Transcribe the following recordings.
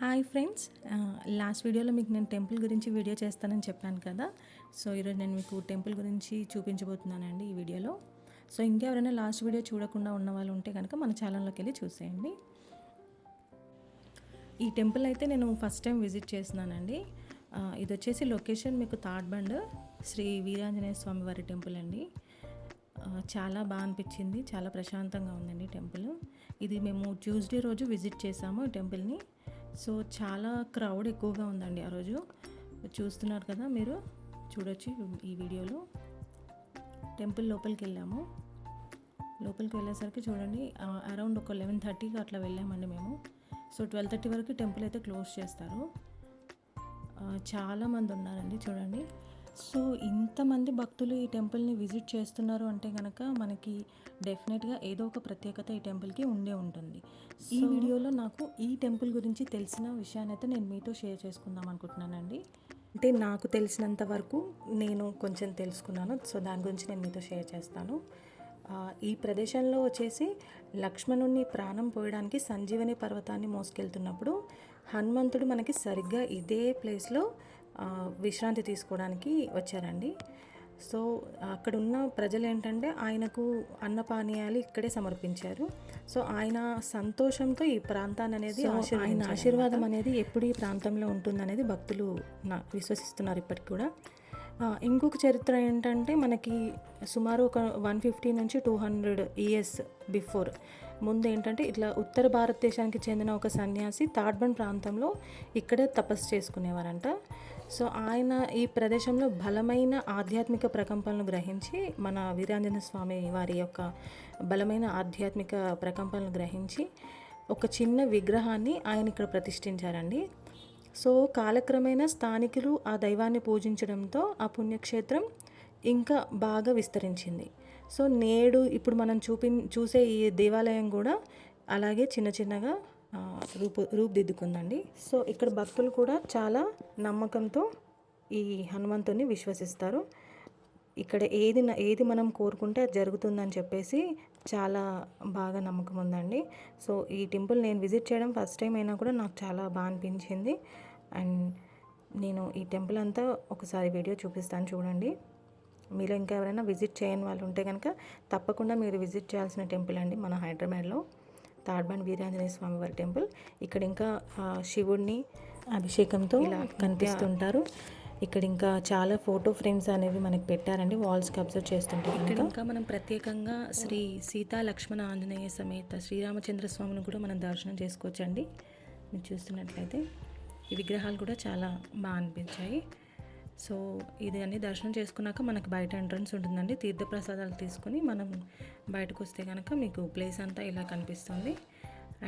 Hi friends. Last వీడియోలో మీకు నేను టెంపుల్ గురించి వీడియో చేస్తానని చెప్పాను కదా. సో ఈరోజు నేను మీకు టెంపుల్ గురించి చూపించబోతున్నానండి ఈ వీడియోలో. సో ఇంకెవరైనా లాస్ట్ వీడియో చూడకుండా ఉన్న వాళ్ళు ఉంటే కనుక మన ఛానల్లోకి వెళ్ళి చూసేయండి. ఈ టెంపుల్ అయితే నేను ఫస్ట్ టైం విజిట్ చేస్తున్నానండి. ఇది వచ్చేసి లొకేషన్ మీకు తాడ్బండ్ శ్రీ వీరాంజనేయ స్వామి వారి టెంపుల్ అండి. చాలా బాగా అనిపించింది, చాలా ప్రశాంతంగా ఉందండి టెంపుల్. ఇది మేము ట్యూస్డే రోజు విజిట్ చేసాము ఈ టెంపుల్ని. సో చాలా క్రౌడ్ ఎక్కువగా ఉందండి ఆ రోజు. చూస్తున్నారు కదా, మీరు చూడొచ్చు ఈ వీడియోలో. టెంపుల్ లోపలికి వెళ్ళాము. లోపలికి వెళ్ళేసరికి చూడండి, అరౌండ్ ఒక 11:30కి అట్లా వెళ్ళామండి మేము. సో 12:30 వరకు టెంపుల్ అయితే క్లోజ్ చేస్తారు. చాలామంది ఉన్నారండి చూడండి. సో ఇంతమంది భక్తులు ఈ టెంపుల్ని విజిట్ చేస్తున్నారు అంటే కనుక మనకి డెఫినెట్గా ఏదో ఒక ప్రత్యేకత ఈ టెంపుల్కి ఉండే ఉంటుంది. ఈ వీడియోలో నాకు ఈ టెంపుల్ గురించి తెలిసిన విషయాన్ని అయితే నేను మీతో షేర్ చేసుకుందాం అనుకుంటున్నానండి. అంటే నాకు తెలిసినంత వరకు నేను కొంచెం తెలుసుకున్నాను. సో దాని గురించి నేను మీతో షేర్ చేస్తాను. ఈ ప్రదేశంలో వచ్చేసి లక్ష్మణుని ప్రాణం పోయడానికి సంజీవని పర్వతాన్ని మోసుకెళ్తున్నప్పుడు హనుమంతుడు మనకి సరిగ్గా ఇదే ప్లేస్లో విశ్రాంతి తీసుకోవడానికి వచ్చారండి. సో అక్కడున్న ప్రజలు ఏంటంటే ఆయనకు అన్నపానీయాలు ఇక్కడే సమర్పించారు. సో ఆయన సంతోషంతో ఈ ప్రాంతాన్ని అనేది ఆయన ఆశీర్వాదం అనేది ఎప్పుడు ఈ ప్రాంతంలో ఉంటుందనేది భక్తులు విశ్వసిస్తున్నారు ఇప్పటికి కూడా. ఇంకొక చరిత్ర ఏంటంటే మనకి సుమారు ఒక 150 నుంచి 200 ఇయర్స్ బిఫోర్ ముందు ఏంటంటే ఇట్లా ఉత్తర భారతదేశానికి చెందిన ఒక సన్యాసి తాడ్బండ్ ప్రాంతంలో ఇక్కడే తపస్సు చేసుకునేవారంట. సో ఆయన ఈ ప్రదేశంలో బలమైన ఆధ్యాత్మిక ప్రకంపనలు గ్రహించి, మన వీరాంజనేయ స్వామి వారి యొక్క బలమైన ఆధ్యాత్మిక ప్రకంపనలు గ్రహించి ఒక చిన్న విగ్రహాన్ని ఆయన ఇక్కడ ప్రతిష్ఠించారండి. సో కాలక్రమేణా స్థానికులు ఆ దైవాన్ని పూజించడంతో ఆ పుణ్యక్షేత్రం ఇంకా బాగా విస్తరించింది. సో నేడు ఇప్పుడు మనం చూసే ఈ దేవాలయం కూడా అలాగే చిన్న చిన్నగా రూపుదిద్దుకుందండి. సో ఇక్కడ భక్తులు కూడా చాలా నమ్మకంతో ఈ హనుమంతుని విశ్వసిస్తారు. ఇక్కడ ఏది మనం కోరుకుంటే అది జరుగుతుందని చెప్పేసి చాలా బాగా నమ్మకం ఉందండి. సో ఈ టెంపుల్ నేను విజిట్ చేయడం ఫస్ట్ టైం అయినా కూడా నాకు చాలా బాగా అనిపించింది. అండ్ నేను ఈ టెంపుల్ అంతా ఒకసారి వీడియో చూపిస్తాను చూడండి. మీరు ఇంకా ఎవరైనా విజిట్ చేయని వాళ్ళు ఉంటే కనుక తప్పకుండా మీరు విజిట్ చేయాల్సిన టెంపుల్ అండి మన హైదరాబాద్లో తాడ్బండ్ వీరాంజనేయ స్వామి వారి టెంపుల్. ఇక్కడ ఇంకా శివుడిని అభిషేకంతో ఇలా కనిపిస్తుంటారు. ఇక్కడ ఇంకా చాలా ఫోటో ఫ్రేమ్స్ అనేవి మనకి పెట్టారండి వాల్స్కి అబ్జర్వ్ చేస్తుంటే. ఇక్కడ ఇంకా మనం ప్రత్యేకంగా శ్రీ సీతా లక్ష్మణ ఆంజనేయ సమేత శ్రీరామచంద్ర స్వామిని కూడా మనం దర్శనం చేసుకోవచ్చండి. మీరు చూస్తున్నట్లయితే ఈ విగ్రహాలు కూడా చాలా బాగా అనిపించాయి. సో ఇది అన్ని దర్శనం చేసుకున్నాక మనకు బయట ఎంట్రన్స్ ఉంటుందండి. తీర్థప్రసాదాలు తీసుకుని మనం బయటకు వస్తే కనుక మీకు ప్లేస్ అంతా ఇలా కనిపిస్తుంది.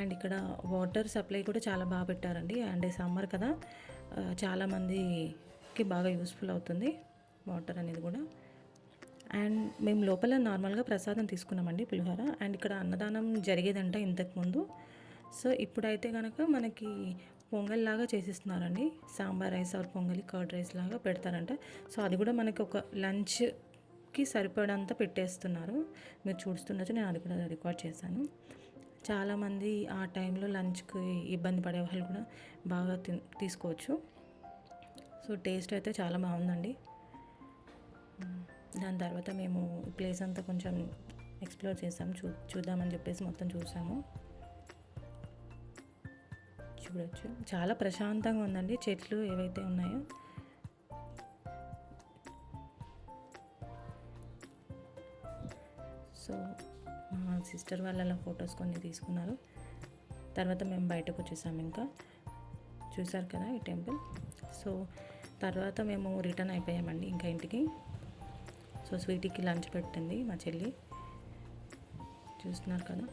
అండ్ ఇక్కడ వాటర్ సప్లై కూడా చాలా బాగా పెట్టారండి. అండ్ సమ్మర్ కదా, చాలామందికి బాగా యూస్ఫుల్ అవుతుంది వాటర్ అనేది కూడా. అండ్ మేము లోపల నార్మల్గా ప్రసాదం తీసుకున్నామండి, పులిహోర. అండ్ ఇక్కడ అన్నదానం జరిగేదంట ఇంతకుముందు. సో ఇప్పుడైతే కనుక మనకి పొంగల్ లాగా చేసిస్తున్నారండి. సాంబార్ రైస్ ఆర్ పొంగలి కర్డ్ రైస్ లాగా పెడతారంట. సో అది కూడా మనకి ఒక లంచ్కి సరిపడంతా పెట్టేస్తున్నారు. మీరు చూస్తుండొచ్చు, నేను అది కూడా రికార్డ్ చేశాను. చాలామంది ఆ టైంలో లంచ్కి ఇబ్బంది పడే వాళ్ళు కూడా బాగా తీసుకోవచ్చు. సో టేస్ట్ అయితే చాలా బాగుందండి. దాని తర్వాత మేము ప్లేస్ అంతా కొంచెం ఎక్స్ప్లోర్ చేసాము, చూద్దామని చెప్పేసి మొత్తం చూసాము. చూడొచ్చు, చాలా ప్రశాంతంగా ఉందండి. చెట్లు ఏవైతే ఉన్నాయో సో మా సిస్టర్ వాళ్ళ ఫొటోస్ కొన్ని తీసుకున్నారు. తర్వాత మేము బయటకు వచ్చేసాము. ఇంకా చూసారు కదా ఈ టెంపుల్. సో తర్వాత మేము రిటర్న్ అయిపోయామండి ఇంకా ఇంటికి. సో స్వీటీకి లంచ్ పెట్టింది మా చెల్లి. చూస్తున్నారు కదా,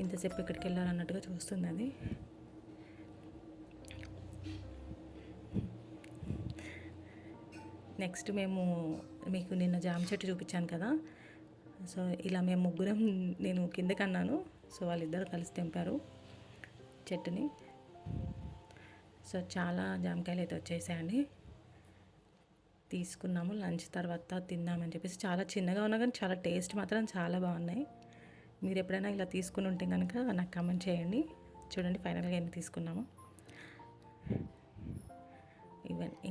ఇంతసేపు ఎక్కడికి వెళ్ళారన్నట్టుగా చూస్తుంది అది. నెక్స్ట్ మేము మీకు నిన్న జామ చెట్టు చూపించాను కదా. సో ఇలా మేము ముగ్గురం, నేను కిందకి అన్నాను, సో వాళ్ళిద్దరు కలిసి తెంపారు చెట్టుని. సో చాలా జామకాయలు అయితే వచ్చేసాయండి. తీసుకున్నాము, లంచ్ తర్వాత తిందామని చెప్పేసి. చాలా చిన్నగా ఉన్నా కానీ చాలా టేస్ట్ మాత్రం చాలా బాగున్నాయి. మీరు ఎప్పుడైనా ఇలా తీసుకుని ఉంటే కనుక నాకు కామెంట్ చేయండి. చూడండి ఫైనల్గా ఎన్ని తీసుకున్నాము.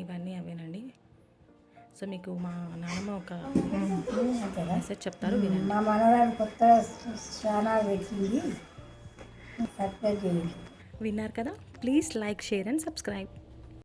ఇవన్నీ అవేనండి. సో మీకు మా నాన్నమ్మ ఒక మెసేజ్ చెప్తారు, వినండి. మా మనవరాలు కొత్త ఛానల్ పెట్టింది, సబ్స్క్రైబ్ చేయండి. విన్నారు కదా, please like, share and subscribe.